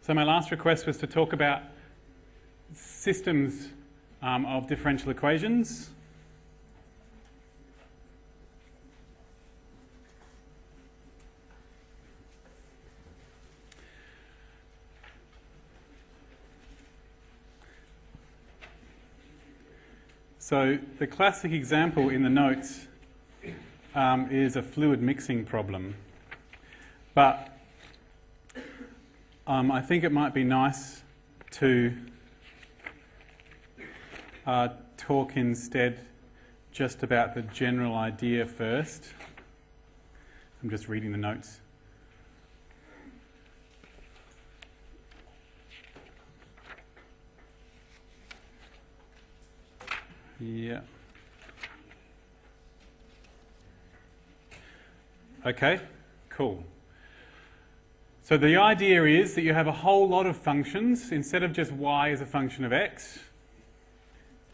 So my last request was to talk about systems of differential equations. So the classic example in the notes is a fluid mixing problem. But I think it might be nice to talk instead just about the general idea first. I'm just reading the notes. Yeah. Okay, cool. So the idea is that you have a whole lot of functions. Instead of just y as a function of x,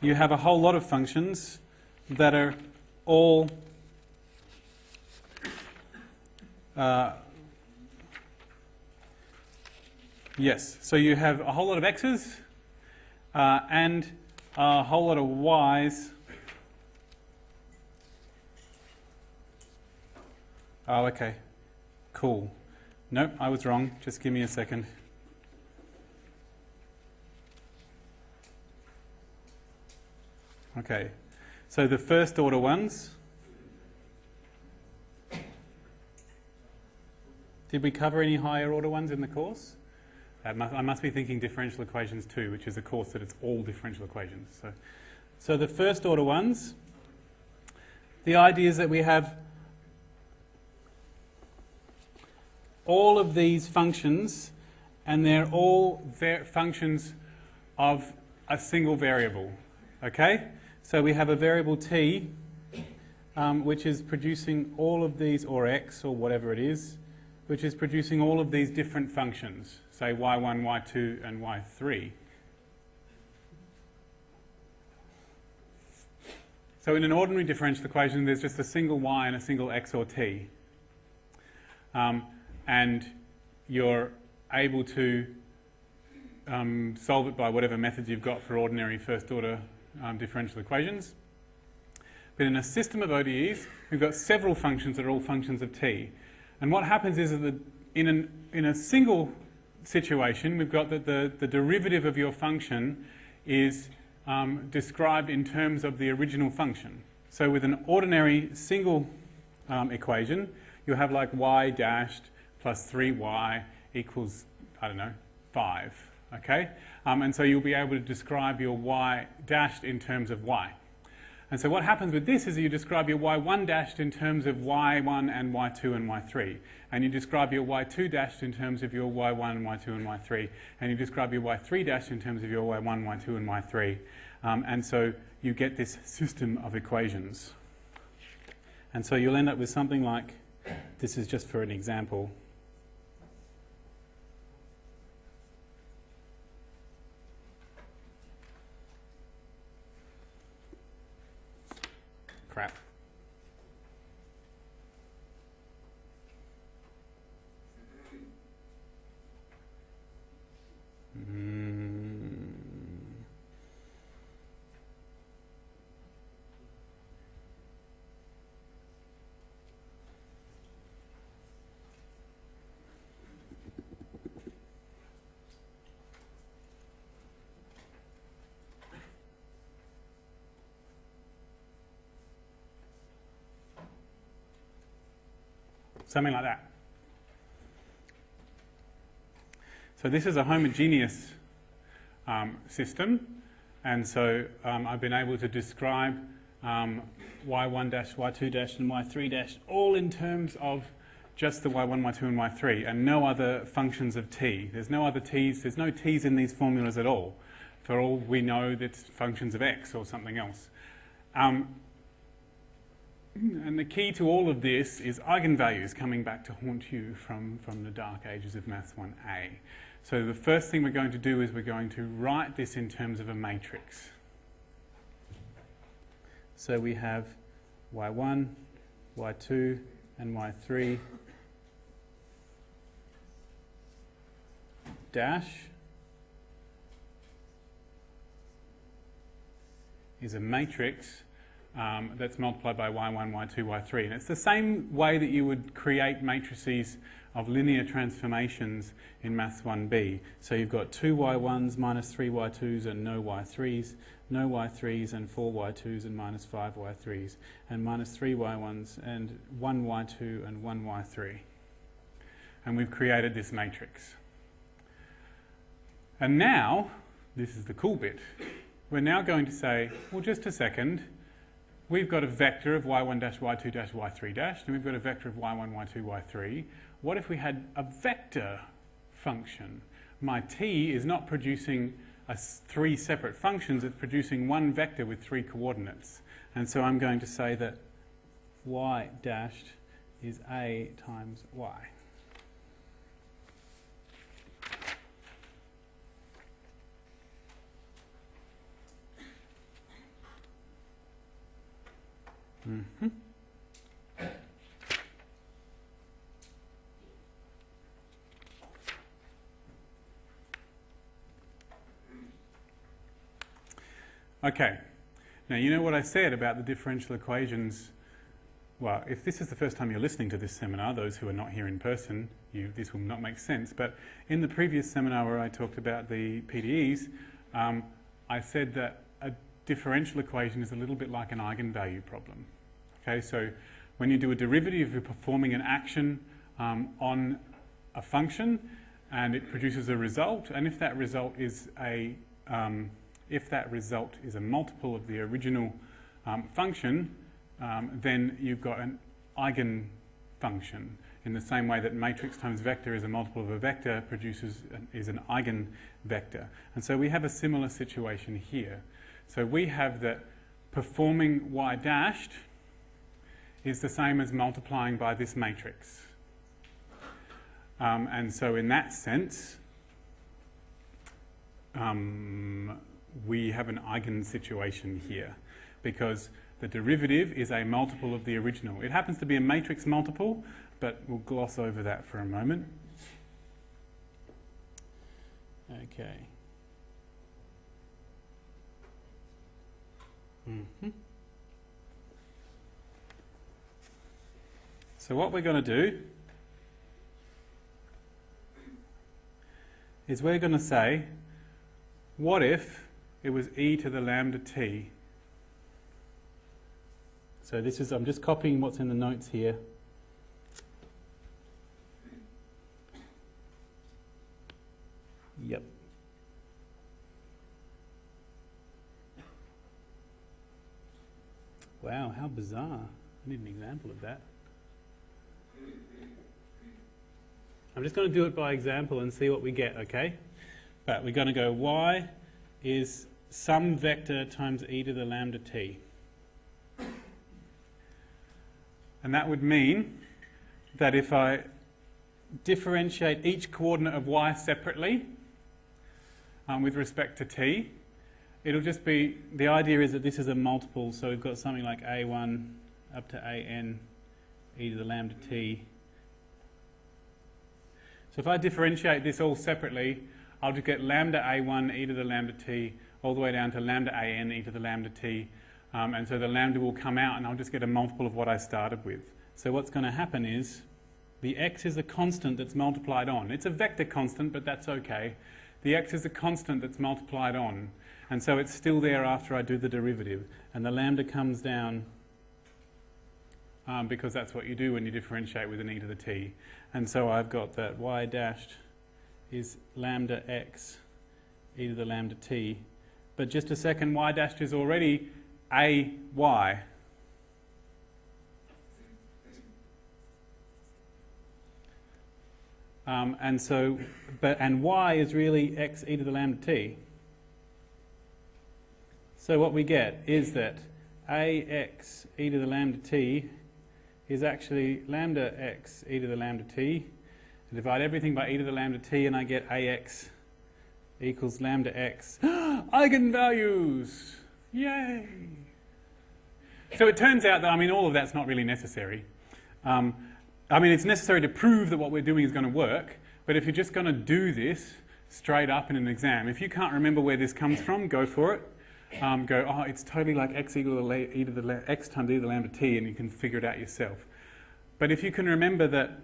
you have a whole lot of functions that are all yes, so you have a whole lot of x's and a whole lot of y's. Oh, okay. Cool. Nope, I was wrong. Just give me a second. Okay. So the first order ones. Did we cover any higher order ones in the course? I must be thinking differential equations 2, which is a course that it's all differential equations. So the first order ones, the idea is that we have all of these functions, and they're all functions of a single variable. Okay? So we have a variable t, which is producing all of these, or x, or whatever it is, which is producing all of these different functions, say y1, y2, and y3. So in an ordinary differential equation, there's just a single y and a single x or t. And you're able to solve it by whatever methods you've got for ordinary first order differential equations. But in a system of ODEs, we've got several functions that are all functions of t. And what happens is that in a single situation, we've got that the derivative of your function is described in terms of the original function. So with an ordinary single equation, you'll have like y dashed plus 3y equals, I don't know, 5. Okay? And so you'll be able to describe your y dashed in terms of y. And so what happens with this is that you describe your y1 dashed in terms of y1 and y2 and y3. And you describe your y2 dashed in terms of your y1, y2 and y3. And you describe your y3 dashed in terms of your y1, y2 and y3. And so you get this system of equations. And so you'll end up with something like, this is just for an example. Crap. Something like that. So this is a homogeneous system, and so I've been able to describe y1 dash, y2 dash, and y3 dash all in terms of just the y1, y2, and y3, and no other functions of t. There's no other t's. There's no t's in these formulas at all. For all we know, that's functions of x or something else. And the key to all of this is eigenvalues coming back to haunt you from the dark ages of Maths 1A. So the first thing we're going to do is we're going to write this in terms of a matrix. So we have y1, y2, and y3 dash is a matrix that's multiplied by y1, y2, y3. And it's the same way that you would create matrices of linear transformations in Maths 1b. So you've got 2 y1s minus 3 y2s and no y3s, no y3s and 4 y2s and minus 5 y3s, and minus 3 y1s and 1 y2 and 1 y3. And we've created this matrix. And now, this is the cool bit, we're now going to say, well, just a second, we've got a vector of y1 dash, y2 dash, y3 dash, and we've got a vector of y1, y2, y3. What if we had a vector function? My t is not producing 3 separate functions, it's producing one vector with 3 coordinates. And so I'm going to say that y dashed is a times y. Mm-hmm. Okay, now you know what I said about the differential equations. Well, if this is the first time you're listening to this seminar, those who are not here in person, this will not make sense. But in the previous seminar where I talked about the PDEs, I said that a differential equation is a little bit like an eigenvalue problem. Okay, so when you do a derivative, you're performing an action on a function, and it produces a result. And if that result is a multiple of the original function, then you've got an eigenfunction. In the same way that matrix times vector is a multiple of a vector, is an eigenvector. And so we have a similar situation here. So we have that performing y dashed is the same as multiplying by this matrix. And so in that sense, we have an eigen situation here, because the derivative is a multiple of the original. It happens to be a matrix multiple, but we'll gloss over that for a moment. Okay. Mm-hmm. So what we're going to do is we're going to say, what if it was e to the lambda t? So this is, I'm just copying what's in the notes here. Yep. Wow, how bizarre. I need an example of that. I'm just going to do it by example and see what we get, okay? But we're going to go y is some vector times e to the lambda t. And that would mean that if I differentiate each coordinate of y separately with respect to t, it'll just be, the idea is that this is a multiple, so we've got something like a1 up to an e to the lambda t. So if I differentiate this all separately, I'll just get lambda a1 e to the lambda t all the way down to lambda an e to the lambda t. And so the lambda will come out and I'll just get a multiple of what I started with. So what's going to happen is the x is a constant that's multiplied on. It's a vector constant, but that's okay. The x is a constant that's multiplied on. And so it's still there after I do the derivative. And the lambda comes down because that's what you do when you differentiate with an e to the t. And so I've got that y dashed is lambda x e to the lambda t. But just a second, y dashed is already a y. And y is really x e to the lambda t. So what we get is that ax e to the lambda t is actually lambda x e to the lambda t. I divide everything by e to the lambda t and I get ax equals lambda x. Eigenvalues! Yay! So it turns out that, I mean, all of that's not really necessary. I mean, it's necessary to prove that what we're doing is going to work, but if you're just going to do this straight up in an exam. If you can't remember where this comes from, go for it. Go, oh, it's totally like x equal to x times e to the lambda t, and you can figure it out yourself. But if you can remember that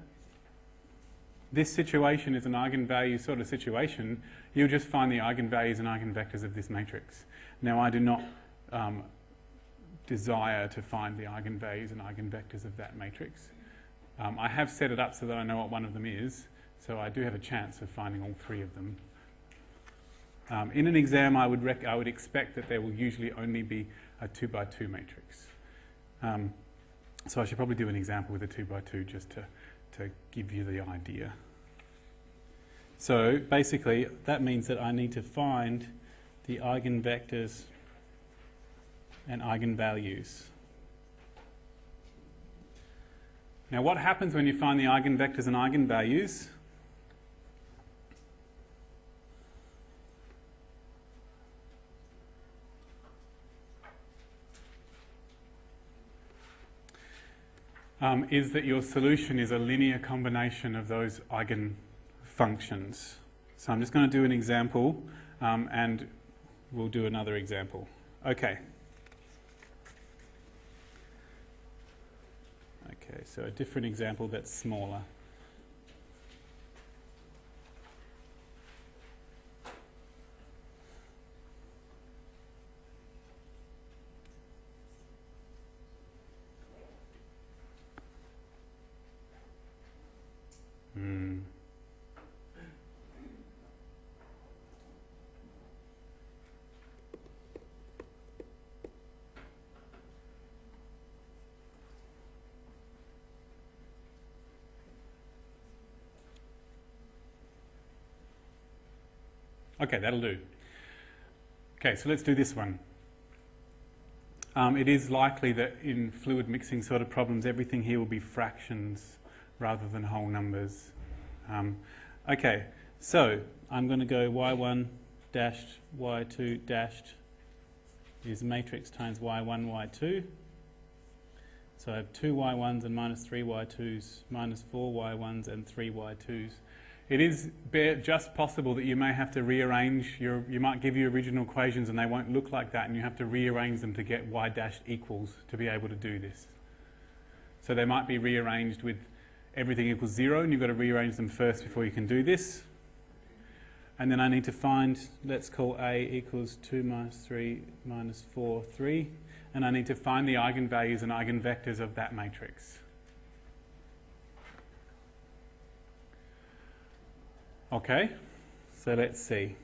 this situation is an eigenvalue sort of situation, you'll just find the eigenvalues and eigenvectors of this matrix. Now, I do not desire to find the eigenvalues and eigenvectors of that matrix. I have set it up so that I know what one of them is, so I do have a chance of finding all three of them. In an exam, I would expect that there will usually only be a 2 by 2 matrix. So I should probably do an example with a 2 by 2 just to give you the idea. So basically, that means that I need to find the eigenvectors and eigenvalues. Now, what happens when you find the eigenvectors and eigenvalues? Is that your solution is a linear combination of those eigenfunctions. So I'm just going to do an example, and we'll do another example. Okay. Okay, so a different example that's smaller. Okay, that'll do. Okay, so let's do this one. It is likely that in fluid mixing sort of problems, everything here will be fractions rather than whole numbers. Okay, so I'm going to go y1 dashed y2 dashed is matrix times y1, y2. So I have 2 y1s and minus 3 y2s, minus 4 y1s and 3 y2s. It is just possible that you may have to rearrange you might give you original equations and they won't look like that, and you have to rearrange them to get y dashed equals to be able to do this. So they might be rearranged with everything equals 0, and you've got to rearrange them first before you can do this. And then I need to find, let's call A equals 2 minus 3 minus 4, 3. And I need to find the eigenvalues and eigenvectors of that matrix. Okay, so let's see.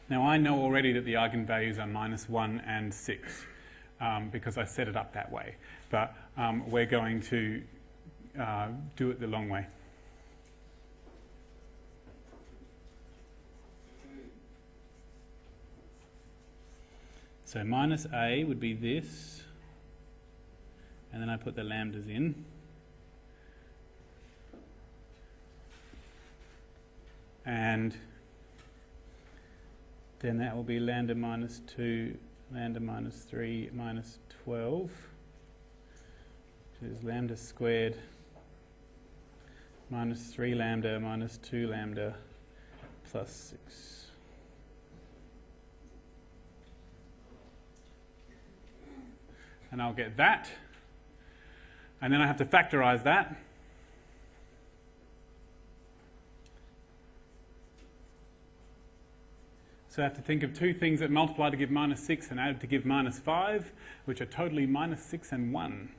Now I know already that the eigenvalues are minus 1 and 6 because I set it up that way. But we're going to do it the long way. So minus A would be this. And then I put the lambdas in. And then that will be lambda minus 2, lambda minus 3, minus 12, which is lambda squared minus 3 lambda minus 2 lambda plus 6. And I'll get that. And then I have to factorize that. So I have to think of two things that multiply to give minus 6 and add to give minus 5, which are totally minus 6 and 1.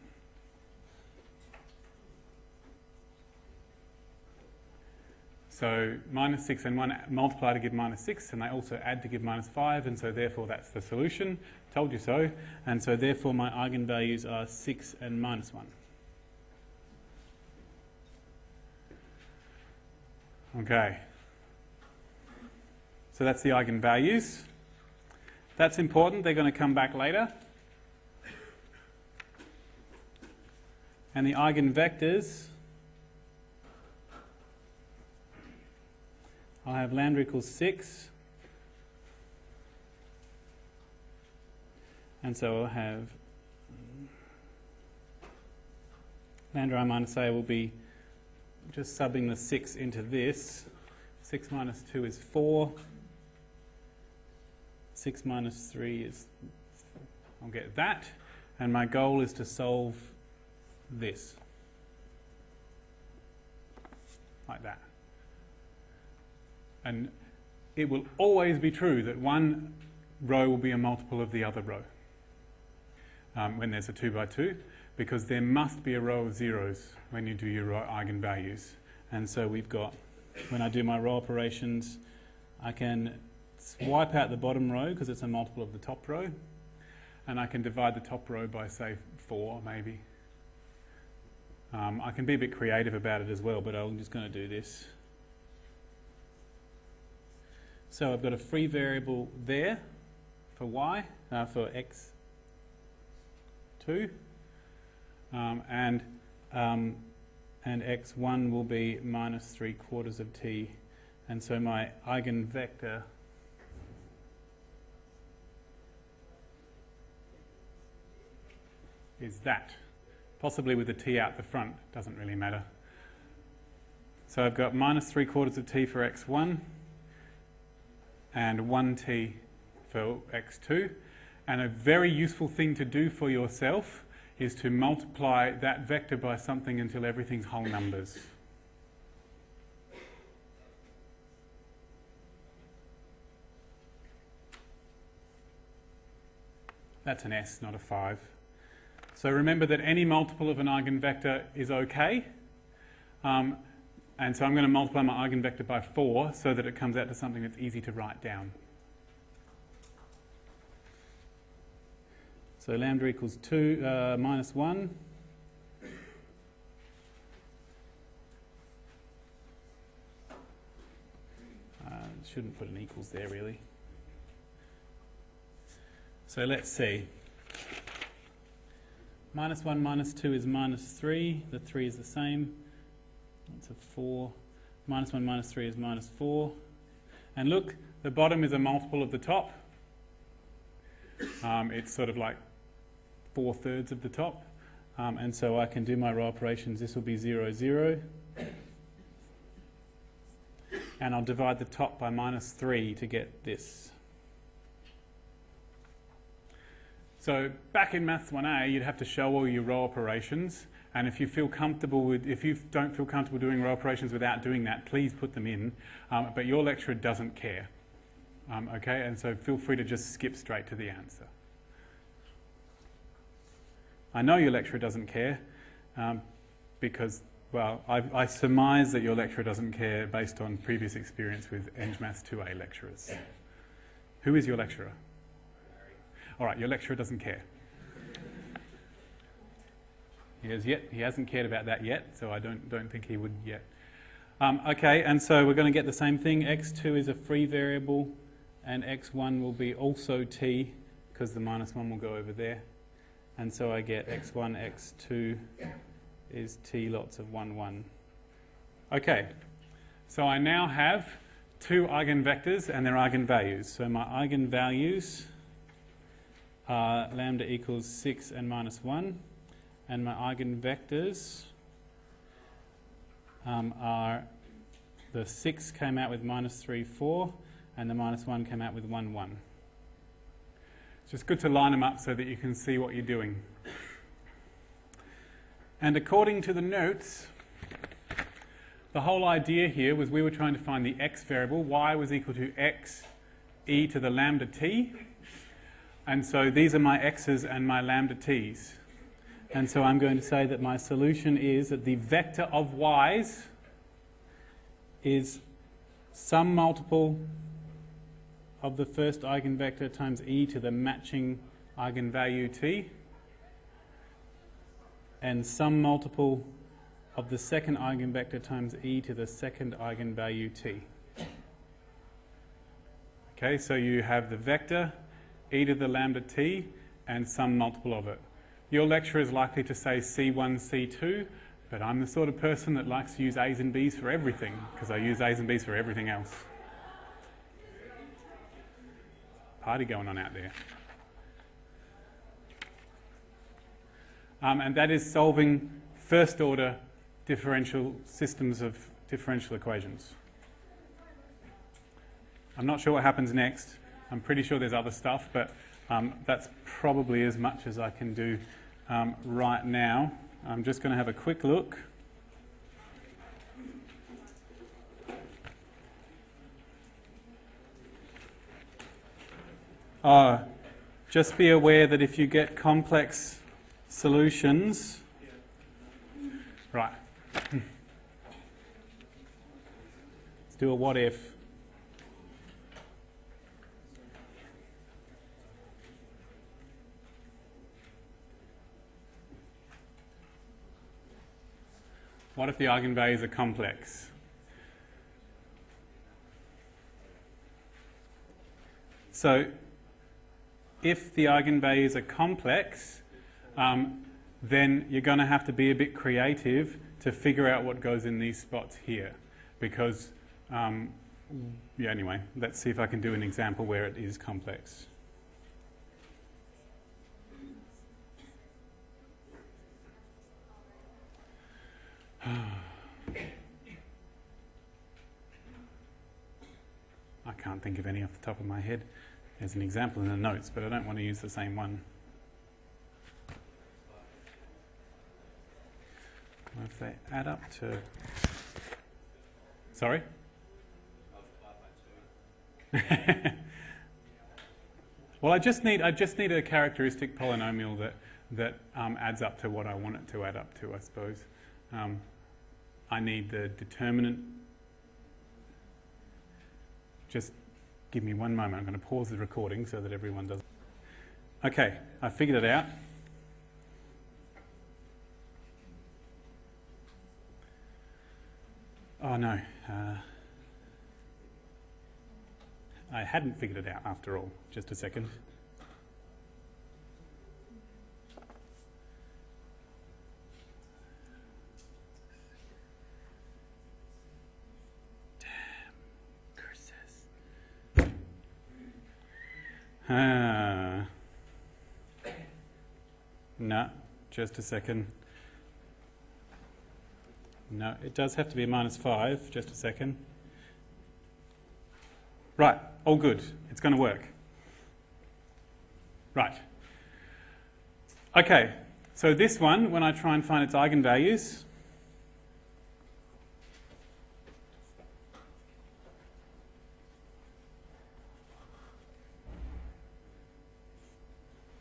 So minus 6 and 1 multiply to give minus 6, and they also add to give minus 5, and so therefore that's the solution. Told you so. And so therefore my eigenvalues are 6 and minus 1. Okay. So that's the eigenvalues. That's important. They're going to come back later. And the eigenvectors, I'll have lambda equals 6. And so I'll have lambda I minus a will be just subbing the 6 into this. 6 minus 2 is 4. 6 minus 3 is, I'll get that. And my goal is to solve this. Like that. And it will always be true that one row will be a multiple of the other row when there's a 2 by 2, because there must be a row of zeros when you do your eigenvalues. And so we've got, when I do my row operations, I can wipe out the bottom row because it's a multiple of the top row, and I can divide the top row by, say, 4 maybe. I can be a bit creative about it as well, but I'm just going to do this. So I've got a free variable there for y, for x2, and x1 will be minus 3/4 of t, and so my eigenvector is that, possibly with a t out the front, doesn't really matter. So I've got minus 3/4 of t for x1 and 1t for x2, and a very useful thing to do for yourself is to multiply that vector by something until everything's whole numbers. That's an S, not a 5. So remember that any multiple of an eigenvector is okay. And so I'm going to multiply my eigenvector by 4 so that it comes out to something that's easy to write down. So lambda equals 2 minus 1. Shouldn't put an equals there really. So let's see. Minus 1 minus 2 is minus 3. The 3 is the same. That's a 4. Minus 1 minus 3 is minus 4. And look, the bottom is a multiple of the top. It's sort of like 4/3 of the top. And so I can do my row operations. This will be 0, 0. And I'll divide the top by minus 3 to get this. So back in Maths 1A, you'd have to show all your row operations. And if you feel comfortable with, if you don't feel comfortable doing row operations without doing that, please put them in. But your lecturer doesn't care. Okay, and so feel free to just skip straight to the answer. I know your lecturer doesn't care because, well, I surmise that your lecturer doesn't care based on previous experience with Eng Maths IIA lecturers. Who is your lecturer? All right, your lecturer doesn't care. He hasn't cared about that yet, so I don't think he would yet. Okay, and so we're going to get the same thing. x2 is a free variable, and x1 will be also t, because the minus 1 will go over there. And so I get x1, x2 is t lots of 1, 1. Okay, so I now have two eigenvectors and their eigenvalues. So my eigenvalues are lambda equals 6 and minus 1. And my eigenvectors are the 6 came out with minus 3, 4, and the minus 1 came out with 1, 1. It's just good to line them up so that you can see what you're doing. And according to the notes, the whole idea here was we were trying to find the x variable. Y was equal to x e to the lambda t. And so these are my x's and my lambda t's. And so I'm going to say that my solution is that the vector of y's is some multiple of the first eigenvector times e to the matching eigenvalue t, and some multiple of the second eigenvector times e to the second eigenvalue t. Okay, so you have the vector e to the lambda t and some multiple of it. Your lecturer is likely to say C1, C2, but I'm the sort of person that likes to use A's and B's for everything, because I use A's and B's for everything else. Party going on out there. And that is solving first order differential systems of differential equations. I'm not sure what happens next. I'm pretty sure there's other stuff, but that's probably as much as I can do right now. I'm just going to have a quick look. Just be aware that if you get complex solutions, right, let's do a what if. What if the eigenvalues are complex? So, if the eigenvalues are complex, then you're going to have to be a bit creative to figure out what goes in these spots here. Because, yeah, anyway, let's see if I can do an example where it is complex. I can't think of any off the top of my head. There's an example in the notes, but I don't want to use the same one. What if they add up to... Sorry? Well, I just need a characteristic polynomial that adds up to what I want it to add up to, I suppose. I need the determinant. Just give me one moment. I'm going to pause the recording so that everyone does. Okay, I figured it out. Oh no, I hadn't figured it out after all. Just a second. No, just a second. No, it does have to be a -5. Just a second. Right, all good. It's going to work. Right. Okay, so this one, when I try and find its eigenvalues,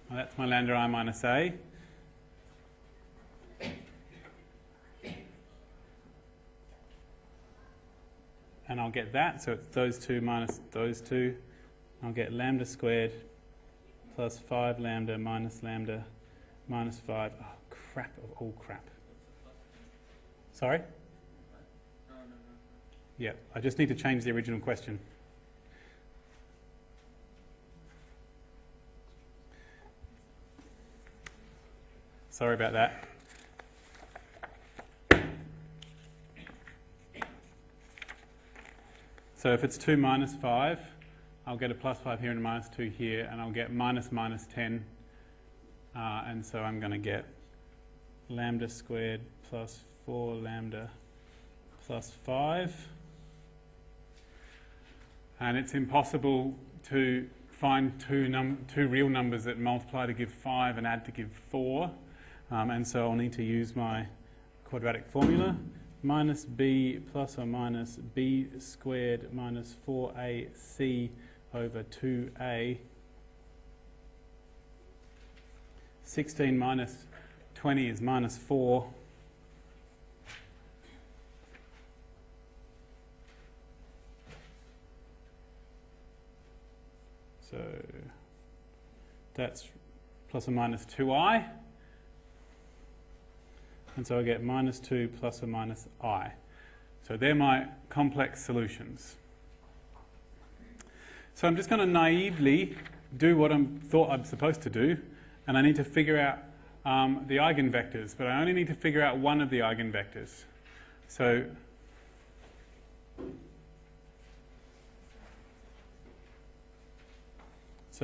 well, that's my lambda I minus A. And I'll get that, so it's those two minus those two. I'll get lambda squared plus 5 lambda minus 5. Oh, crap of all crap. Sorry? Yeah, I just need to change the original question. Sorry about that. So if it's 2 minus 5, I'll get a plus 5 here and a minus 2 here, and I'll get minus 10. And so I'm going to get lambda squared plus 4 lambda plus 5. And it's impossible to find two real numbers that multiply to give 5 and add to give 4. And so I'll need to use my quadratic formula. Minus b plus or minus b squared minus 4ac over 2a. 16 minus 20 is minus 4. So that's plus or minus 2i. And so I get minus 2 plus or minus I. So they're my complex solutions. So I'm just going to naively do what I thought I'm supposed to do, and I need to figure out the eigenvectors, but I only need to figure out one of the eigenvectors. So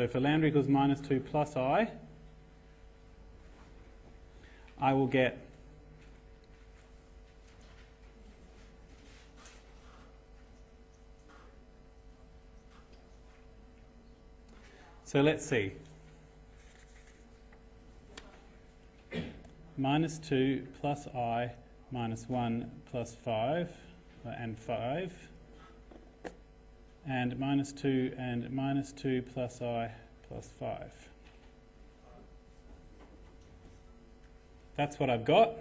for lambda equals minus 2 plus I will get So let's see. Minus 2 plus I minus 1 plus 5 and 5. And minus 2 and minus 2 plus I plus 5. That's what I've got.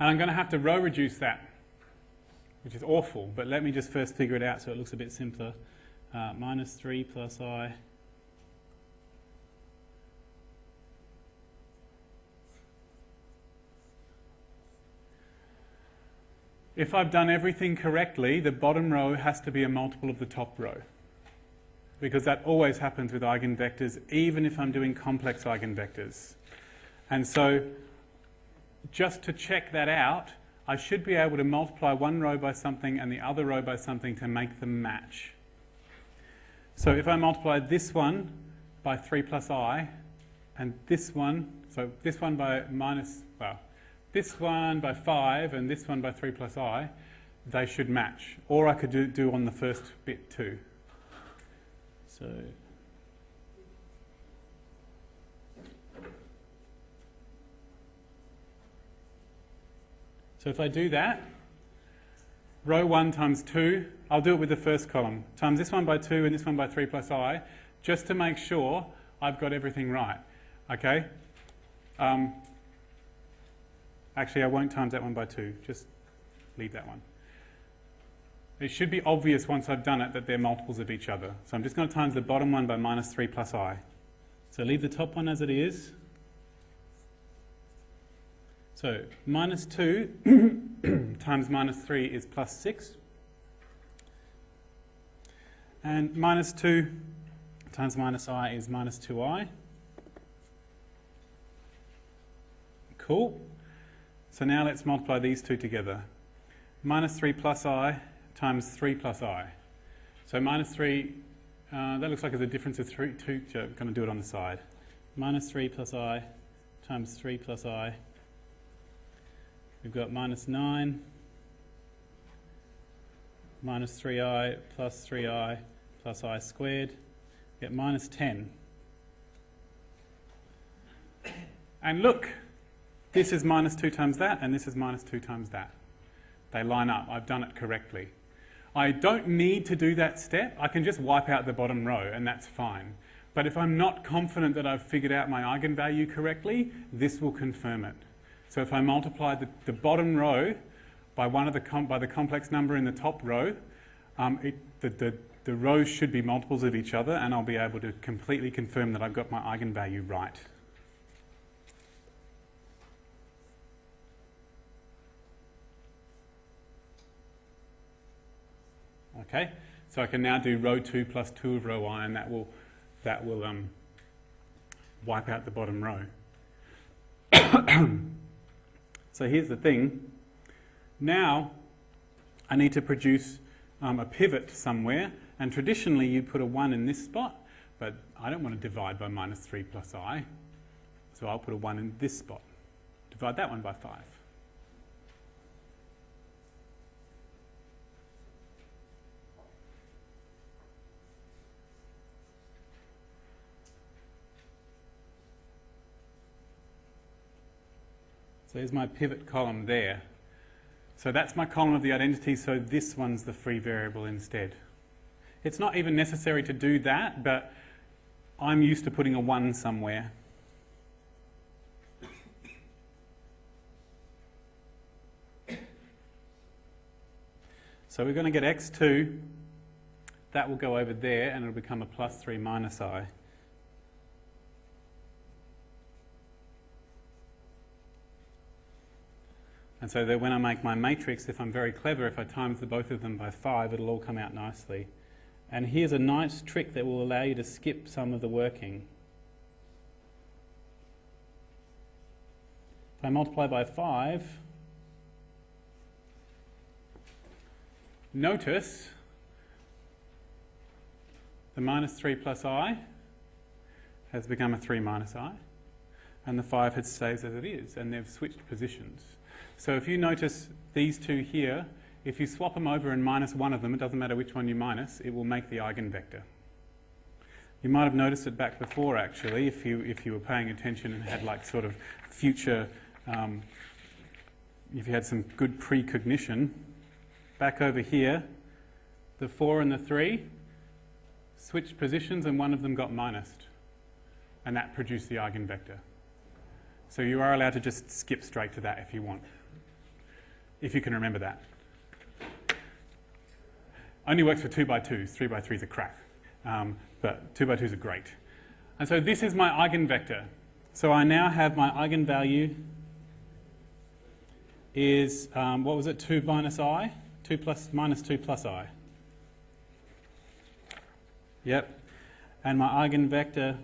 And I'm going to have to row reduce that, which is awful, but let me just first figure it out so it looks a bit simpler. Minus 3 plus I. If I've done everything correctly, the bottom row has to be a multiple of the top row, because that always happens with eigenvectors, even if I'm doing complex eigenvectors. And so, just to check that out, I should be able to multiply one row by something and the other row by something to make them match. So if I multiply this one by 3 plus I, and this one, so this one by this one by 5 and this one by 3 plus I, they should match. Or I could do on the first bit too. So if I do that, row 1 times 2, I'll do it with the first column, times this one by 2 and this one by 3 plus I, just to make sure I've got everything right. Okay? Actually, I won't times that one by 2, just leave that one. It should be obvious once I've done it that they're multiples of each other. So I'm just going to times the bottom one by minus 3 plus I. So leave the top one as it is. So minus 2 times minus 3 is plus 6. And minus 2 times minus I is minus 2I. Cool. So now let's multiply these two together. Minus 3 plus I times 3 plus I. So minus 3, that looks like it's a difference of 2, so I'm going to do it on the side. Minus 3 plus I times 3 plus I. We've got minus 9, minus 3I plus 3I plus I squared. We get minus 10. And look, this is minus 2 times that, and this is minus 2 times that. They line up. I've done it correctly. I don't need to do that step. I can just wipe out the bottom row, and that's fine. But if I'm not confident that I've figured out my eigenvalue correctly, this will confirm it. So if I multiply the bottom row by by the complex number in the top row, the rows should be multiples of each other, and I'll be able to completely confirm that I've got my eigenvalue right. Okay, so I can now do row 2 plus 2 of row I, and that will wipe out the bottom row. So here's the thing. Now I need to produce a pivot somewhere, and traditionally you'd put a 1 in this spot, but I don't want to divide by minus 3 plus I, so I'll put a 1 in this spot. Divide that one by 5. So here's my pivot column there. So that's my column of the identity, so this one's the free variable instead. It's not even necessary to do that, but I'm used to putting a 1 somewhere. So we're going to get x2. That will go over there, and it'll become a plus 3 minus I. And so that when I make my matrix, if I'm very clever, if I times both of them by 5, it'll all come out nicely. And here's a nice trick that will allow you to skip some of the working. If I multiply by 5, notice the minus 3 plus I has become a 3 minus I, and the 5 stays as it is, and they've switched positions. So if you notice these two here, if you swap them over and minus one of them, it doesn't matter which one you minus, it will make the eigenvector. You might have noticed it back before, actually, if you were paying attention and had like sort of future, if you had some good precognition. Back over here, the 4 and the 3 switched positions and one of them got minused, and that produced the eigenvector. So you are allowed to just skip straight to that if you want, if you can remember that. Only works for 2x2s, 3x3s are crap, but 2x2s are great. And so this is my eigenvector. So I now have my eigenvalue is, what was it, 2 minus I? 2 plus, minus 2 plus I. Yep. And my eigenvector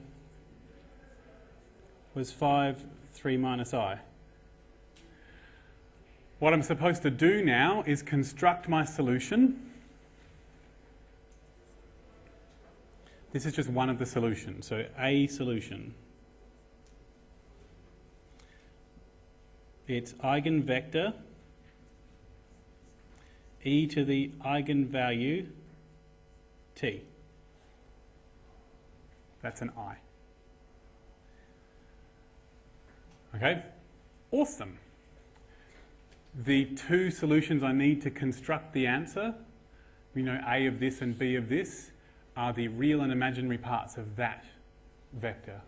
was 5, 3 minus I. What I'm supposed to do now is construct my solution. This is just one of the solutions, so a solution. It's eigenvector e to the eigenvalue t. That's an I. Okay, awesome. The two solutions I need to construct the answer, we know A of this and B of this, are the real and imaginary parts of that vector.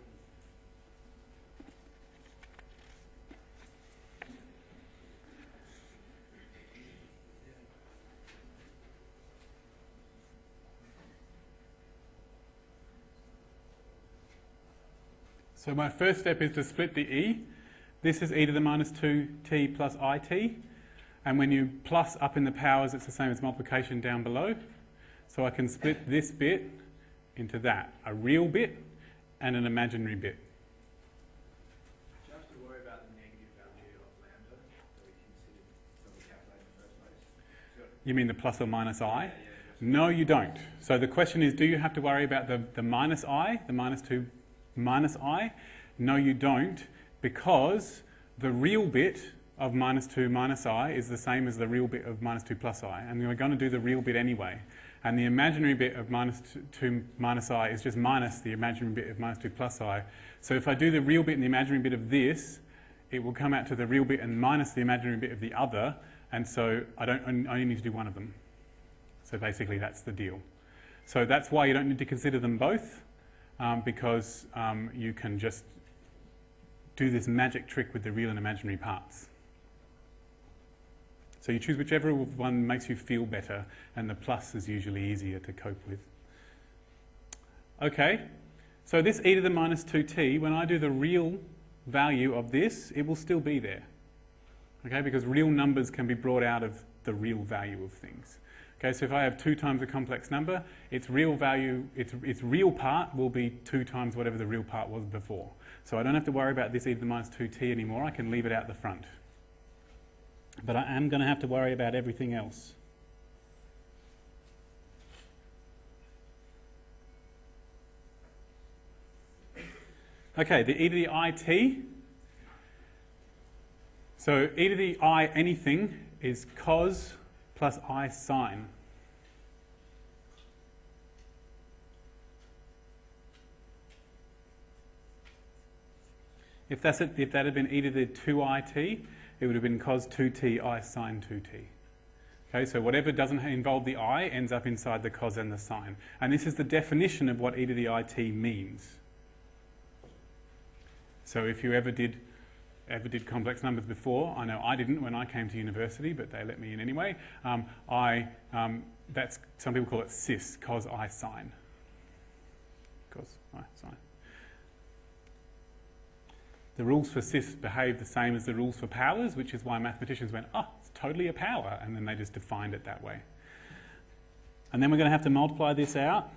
So my first step is to split the e. This is e to the minus 2t plus it. And when you plus up in the powers, it's the same as multiplication down below. So I can split this bit into that, a real bit and an imaginary bit. Do you have to worry about the negative value of lambda that we considered when we calculated in the first place? You mean the plus or minus I? No, you don't. So the question is, do you have to worry about the minus I, the minus 2 minus I? No, you don't, because the real bit of minus 2 minus I is the same as the real bit of minus 2 plus I, and we're going to do the real bit anyway. And the imaginary bit of minus 2 minus I is just minus the imaginary bit of minus 2 plus I. So if I do the real bit and the imaginary bit of this, it will come out to the real bit and minus the imaginary bit of the other, and so I only need to do one of them. So basically that's the deal. So that's why you don't need to consider them both, because you can just do this magic trick with the real and imaginary parts. So you choose whichever one makes you feel better, and the plus is usually easier to cope with. Okay, so this e to the minus 2t, when I do the real value of this, it will still be there. Okay, because real numbers can be brought out of the real value of things. Okay, so if I have 2 times a complex number, its real value, its real part will be 2 times whatever the real part was before. So I don't have to worry about this e to the minus 2t anymore, I can leave it out the front. But I am going to have to worry about everything else. Okay, the e to the it. So e to the I anything is cos plus I sine. If that had been e to the 2it, it would have been cos 2t I sine 2t. Okay, so whatever doesn't involve the I ends up inside the cos and the sine. And this is the definition of what e to the it means. So if you ever did complex numbers before, I know I didn't when I came to university, but they let me in anyway. That's, some people call it cis, cos I sine. Cos I sine. The rules for cis behave the same as the rules for powers, which is why mathematicians went, oh, it's totally a power, and then they just defined it that way. And then we're going to have to multiply this out.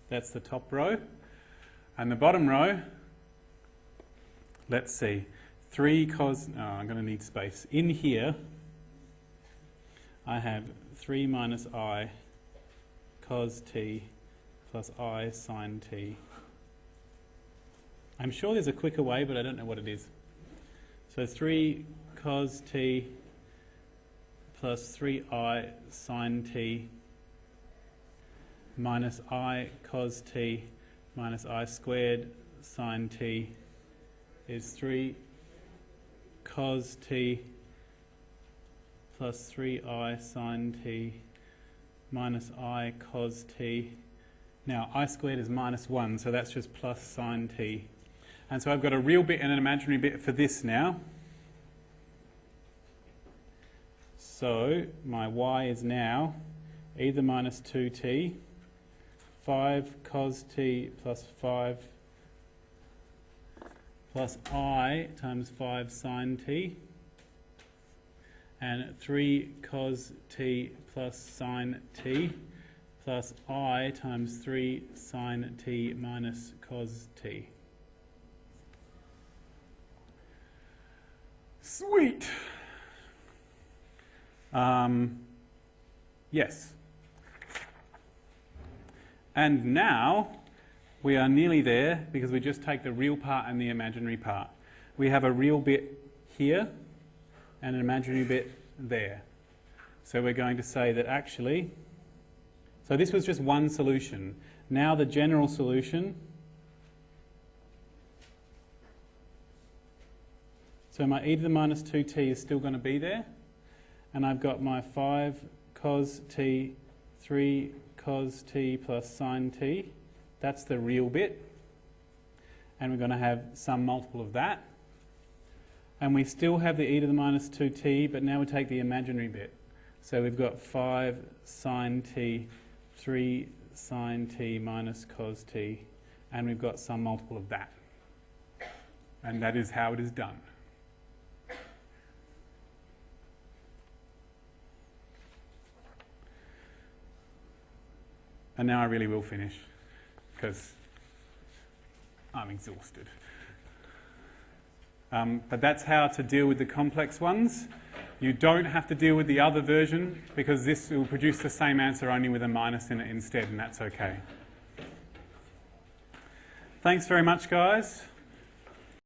That's the top row. And the bottom row, let's see, 3 cos, oh, I'm going to need space. In here, I have 3 minus I cos t plus I sine t I'm sure there's a quicker way, but I don't know what it is. So 3 cos t plus 3I sin t minus I cos t minus I squared sin t is 3 cos t plus 3I sin t minus I cos t. Now I squared is minus 1, so that's just plus sin t. And so I've got a real bit and an imaginary bit for this now. So my y is now e to the minus 2t, 5 cos t plus 5 plus I times 5 sin t, and 3 cos t plus sin t plus I times 3 sin t minus cos t. Sweet! Yes. And now we are nearly there because we just take the real part and the imaginary part. We have a real bit here and an imaginary bit there. So we're going to say that actually, so this was just one solution. Now the general solution, so my e to the minus 2t is still going to be there, and I've got my 5 cos t, 3 cos t plus sin t. That's the real bit, and we're going to have some multiple of that. And we still have the e to the minus 2t, but now we take the imaginary bit. So we've got 5 sin t, 3 sin t minus cos t, and we've got some multiple of that. And that is how it is done. And now I really will finish, because I'm exhausted. But that's how to deal with the complex ones. You don't have to deal with the other version, because this will produce the same answer only with a minus in it instead, and that's okay. Thanks very much, guys.